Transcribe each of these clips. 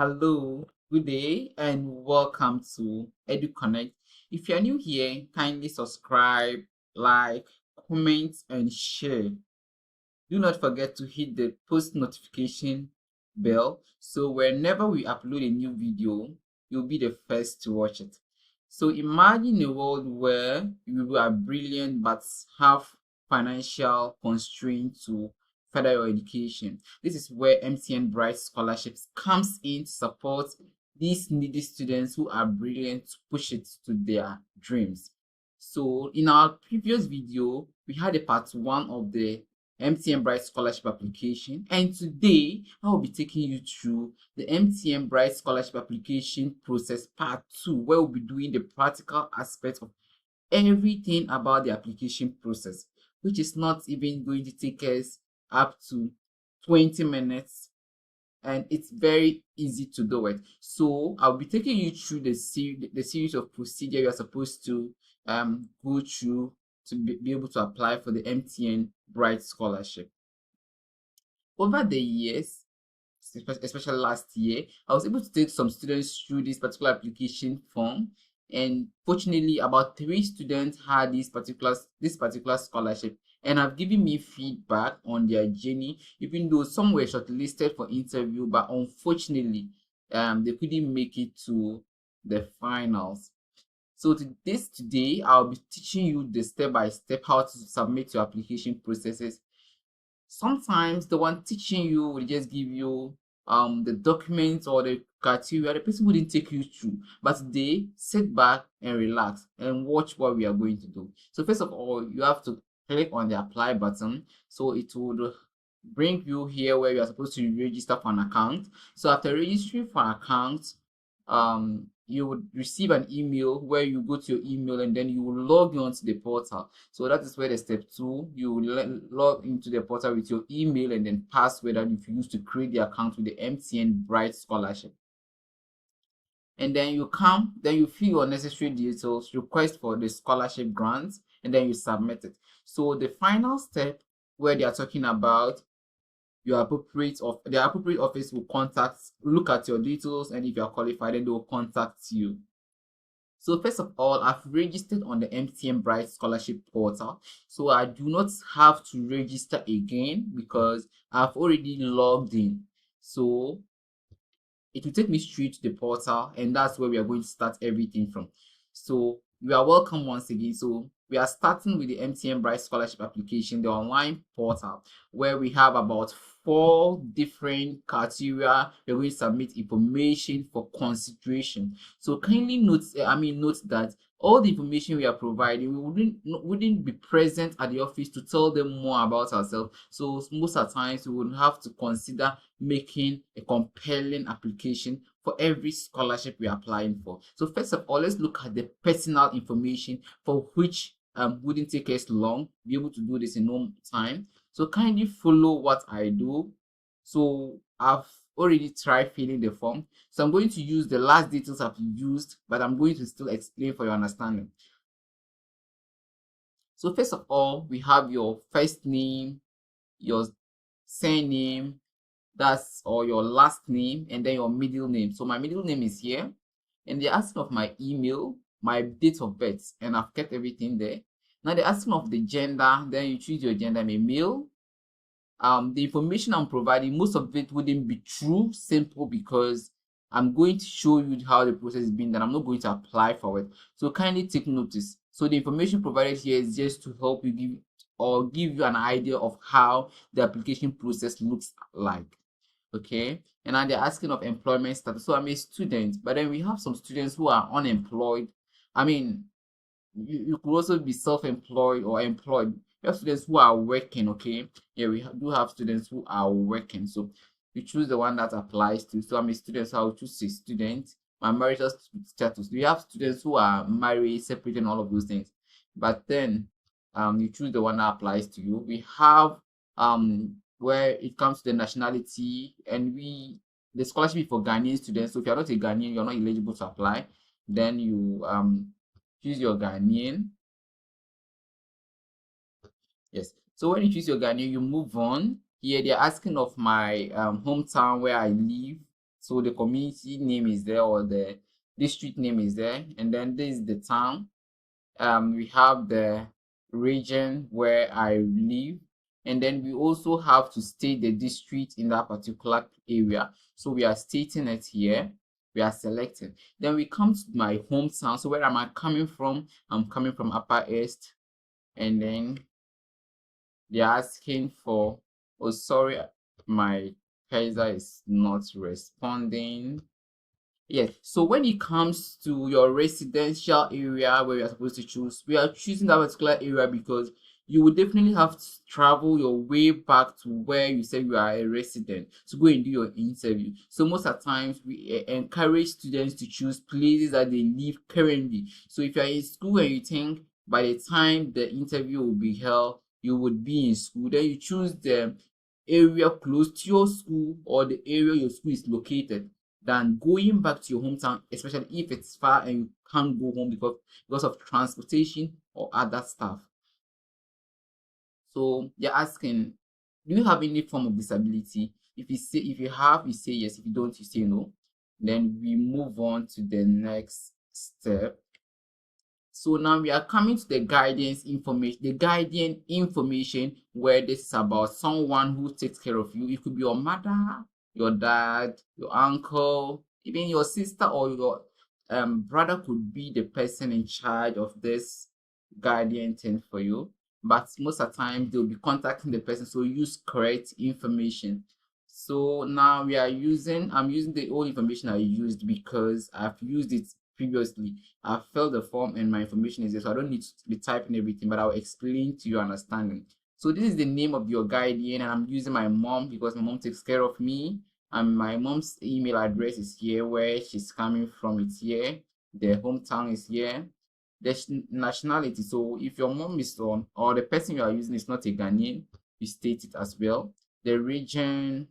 Hello, good day, and welcome to EduConnect. If you're new here, kindly subscribe, like, comment, and share. Do not forget to hit the post notification bell so whenever we upload a new video, you'll be the first to watch it. So imagine a world where you are brilliant but have financial constraints to further your education. This is where MTN Bright Scholarships comes in to support these needy students who are brilliant to push it to their dreams. So in our previous video, we had a part one of the MTN Bright Scholarship application, and today I will be taking you through the MTN Bright Scholarship application process part 2, where we'll be doing the practical aspect of everything about the application process, which is not even going to take us up to 20 minutes, and it's very easy to do it. So I'll be taking you through the series of procedure you are supposed to go through to be able to apply for the MTN Bright Scholarship. Over the years, especially last year, I was able to take some students through this particular application form, and fortunately about 3 students had this particular scholarship, and have given me feedback on their journey, even though some were shortlisted for interview, but unfortunately they couldn't make it to the finals. So today I'll be teaching you the step-by-step how to submit your application processes. Sometimes the one teaching you will just give you the documents or the criteria. The person wouldn't take you through, but today sit back and relax and watch what we are going to do. So first of all, you have to click on the apply button. So it would bring you here where you are supposed to register for an account. So after registering for an account, you would receive an email where you go to your email and then you will log on to the portal. So that is where the step 2, you will log into the portal with your email and then password that you've used to create the account with the MTN Bright Scholarship. And then you fill your necessary details, request for the scholarship grant, and then you submit it. So the final step where they are talking about the appropriate office will look at your details, and if you are qualified, then they will contact you. So first of all, I've registered on the MTN Bright Scholarship portal, so I do not have to register again because I've already logged in. So it will take me straight to the portal, and that's where we are going to start everything from. So you are welcome once again. So we are starting with the MTN Bright Scholarship application, the online portal, where we have about 4 different criteria. We're going to submit information for consideration. So kindly note that all the information we are providing, we wouldn't be present at the office to tell them more about ourselves. So most of the times we would have to consider making a compelling application for every scholarship we are applying for. So first of all, let's look at the personal information, for which wouldn't take us long, be able to do this in no time. So kindly follow what I do. So I've already tried filling the form, so I'm going to use the last details I've used, but I'm going to still explain for your understanding. So first of all, we have your first name, your surname, or your last name, and then your middle name. So my middle name is here, and they're asking of my email, my date of birth, and I've kept everything there. Now they're asking of the gender, then you choose your gender, male. The information I'm providing, most of it wouldn't be true, simple, because I'm going to show you how the process is being done. I'm not going to apply for it. So kindly take notice. So the information provided here is just to help you give you an idea of how the application process looks like. Okay, and now they're asking of employment status. So I'm a student, but then we have some students who are unemployed. I mean, you could also be self-employed or employed. We have students who are working. Okay, yeah, do have students who are working. So you choose the one that applies to. So I'm a student, so I'll choose a student. My marital status. We have students who are married, separated, and all of those things. But then you choose the one that applies to you. We have where it comes to the nationality, and the scholarship is for Ghanaian students. So if you're not a Ghanaian, you're not eligible to apply. Then you choose your Ghanaian. Yes. So when you choose your Ghanaian, you move on. Here they're asking of my hometown where I live. So the community name is there, or the district name is there, and then this is the town. We have the region where I live, and then we also have to state the district in that particular area. So we are stating it here. We are selecting. Then we come to my hometown. So where am I coming from? I'm coming from Upper East, and then they're asking for. Oh, sorry, my cursor is not responding. Yes, so when it comes to your residential area where you're supposed to choose, we are choosing that particular area because you will definitely have to travel your way back to where you say you are a resident to go and do your interview. So most of the times we encourage students to choose places that they live currently. So if you're in school and you think by the time the interview will be held, you would be in school, then you choose the area close to your school or the area your school is located than going back to your hometown, especially if it's far and you can't go home because of transportation or other stuff. So they're asking, do you have any form of disability? If you have, you say yes. If you don't, you say no. Then we move on to the next step. So now we are coming to the guardian information, where this is about someone who takes care of you. It could be your mother, your dad, your uncle, even your sister, or your brother could be the person in charge of this guardian thing for you. But most of the time they'll be contacting the person, so use correct information. So now I'm using the old information I used because I've used it previously. I've filled the form and my information is there, so I don't need to be typing everything, but I'll explain to your understanding. So this is the name of your guardian, and I'm using my mom because my mom takes care of me. And my mom's email address is here, where she's coming from, it's here. The hometown is here. The nationality. So if your mom is on, or the person you are using is not a Ghanaian, you state it as well. The region,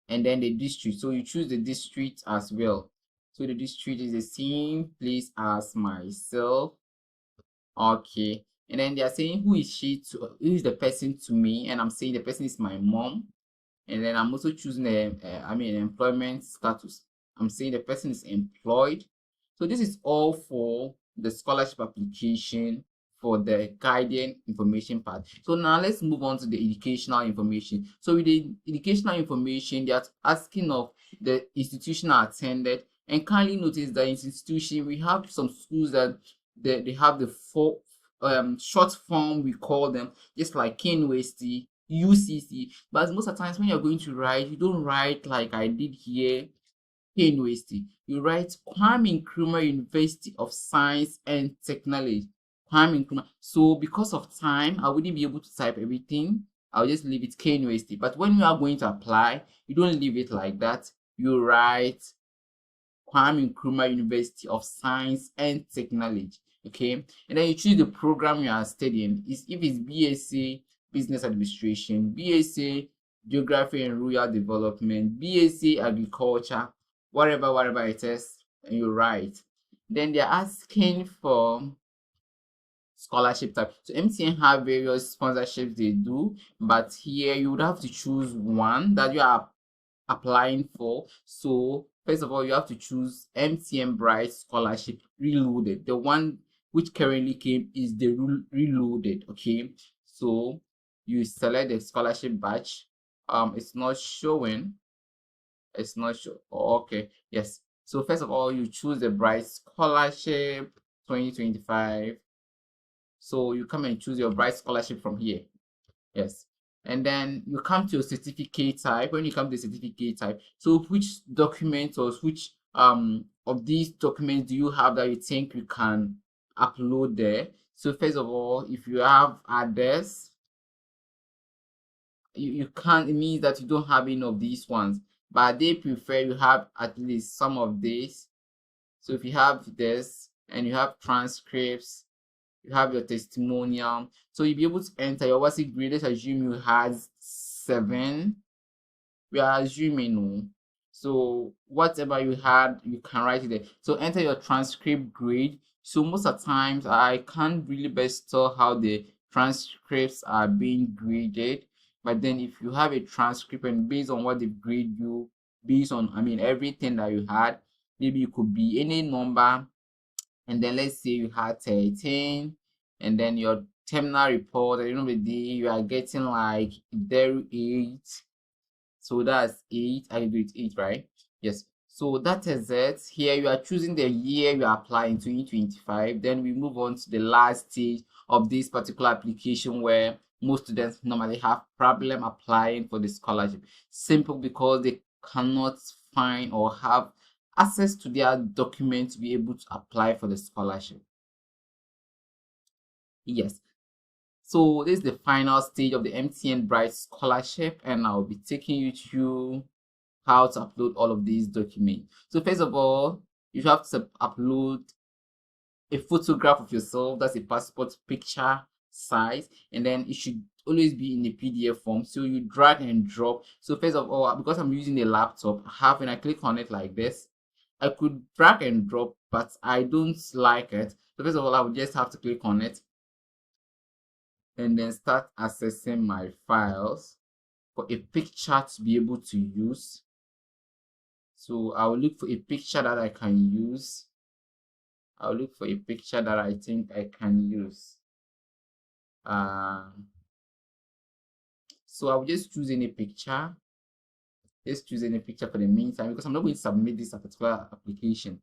and then the district. So you choose the district as well. So the district is the same place as myself. Okay. And then they are saying who is the person to me, and I'm saying the person is my mom. And then I'm also choosing employment status. I'm saying the person is employed. So this is all for the scholarship application for the guardian information part. So now let's move on to the educational information. So with the educational information, they are asking of the institution I attended. And kindly notice that in institution, we have some schools that they have the short form, we call them, just like University, UCC. But most of the times when you're going to write, you don't write like I did here, University. You write Kwame Nkrumah University of Science and Technology. Kwame Nkrumah. So because of time, I wouldn't be able to type everything. I'll just leave it K University. But when you are going to apply, you don't leave it like that. You write Kwame Nkrumah University of Science and Technology. Okay, and then you choose the program you are studying. If it's BSc Business Administration, BSc Geography and Rural Development, BSc Agriculture, whatever it is, and you write. Then they're asking for scholarship type. So MTN have various sponsorships they do, but here you would have to choose one that you are applying for. So first of all, you have to choose MTN Bright Scholarship Reloaded. The one which currently came is the Reloaded. Okay, so you select the scholarship batch. It's not showing. It's not sure. Oh, okay, yes. So first of all, you choose the Bright Scholarship 2025. So you come and choose your Bright Scholarship from here. Yes. And then you come to your certificate type. When you come to the certificate type, so which document or which of these documents do you have that you think you can upload there? So first of all, if you have others, you can't, it means that you don't have any of these ones, but they prefer you have at least some of these. So if you have this and you have transcripts, you have your testimonial, so you'll be able to enter your basic grade. Let's assume you had 7. We are assuming no. So whatever you had, you can write it there. So enter your transcript grade. So most of the times I can't really best tell how the transcripts are being graded, but then if you have a transcript and based on what they grade you, based on, I mean, everything that you had. Maybe it could be any number, and then let's say you had 13, and then your terminal report at the end of the day you are getting like 08. So that's 8. I do it 8, right? Yes. So that is it. Here you are choosing the year you are applying, 2025. Then we move on to the last stage of this particular application, where most students normally have problem applying for the scholarship, simple because they cannot find or have access to their documents to be able to apply for the scholarship. Yes. So this is the final stage of the MTN Bright Scholarship, and I'll be taking you through how to upload all of these documents. So first of all, you have to upload a photograph of yourself. That's a passport picture size, and then it should always be in a PDF form. So you drag and drop. So first of all, because I'm using a laptop, when I click on it like this, I could drag and drop, but I don't like it. So first of all, I would just have to click on it and then start accessing my files for a picture to be able to use. So I will look for a picture that I can use. I'll look for a picture that I think I can use. So I'll just choose any picture. Just choose any picture for the meantime, because I'm not going to submit this particular application.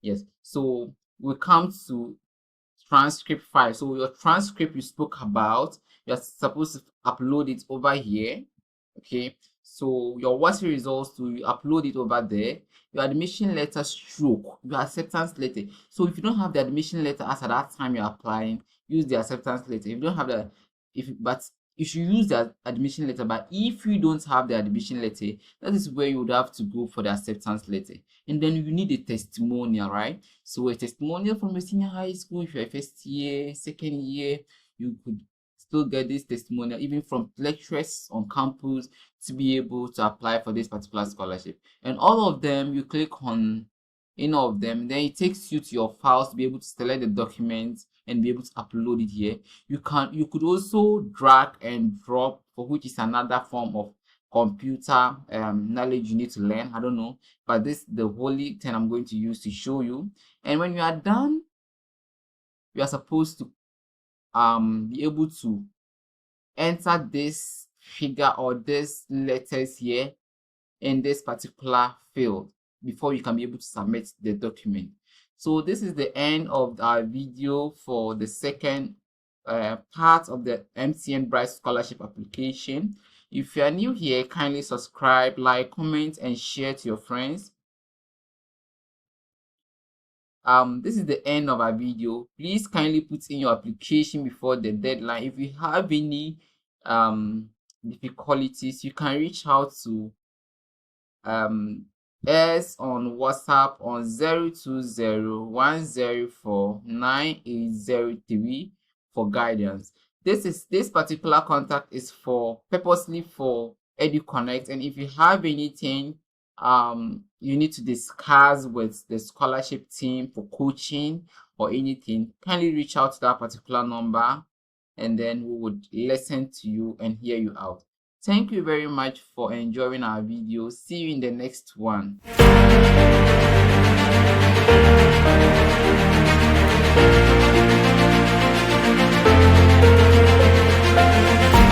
Yes. So we'll come to transcript file. So your transcript you spoke about, you're supposed to upload it over here. Okay, so your WhatsApp results, to you upload it over there. Your admission letter stroke your acceptance letter. So if you don't have the admission letter as at that time you're applying, use the acceptance letter. If you don't have the, but you should use the admission letter. But if you don't have the admission letter, that is where you would have to go for the acceptance letter. And then you need a testimonial, right? So a testimonial from your senior high school. If you're a first year, second year, you could still get this testimonial even from lecturers on campus to be able to apply for this particular scholarship. And all of them, you click on any of them, then it takes you to your files to be able to select the documents and be able to upload it here. You could also drag and drop, for which is another form of computer knowledge you need to learn. I don't know, but this is the holy thing I'm going to use to show you. And when you are done, you are supposed to be able to enter this figure or these letters here in this particular field before you can be able to submit the document. So this is the end of our video for the second part of the MTN Bright Scholarship application. If you are new here, kindly subscribe, like, comment, and share to your friends. This is the end of our video. Please kindly put in your application before the deadline. If you have any difficulties, you can reach out to us on WhatsApp on 020-104-9803 for guidance. This particular contact is purposely for EduConnect, and if you have anything you need to discuss with the scholarship team for coaching or anything, kindly reach out to that particular number, and then we would listen to you and hear you out. Thank you very much for enjoying our video. See you in the next one.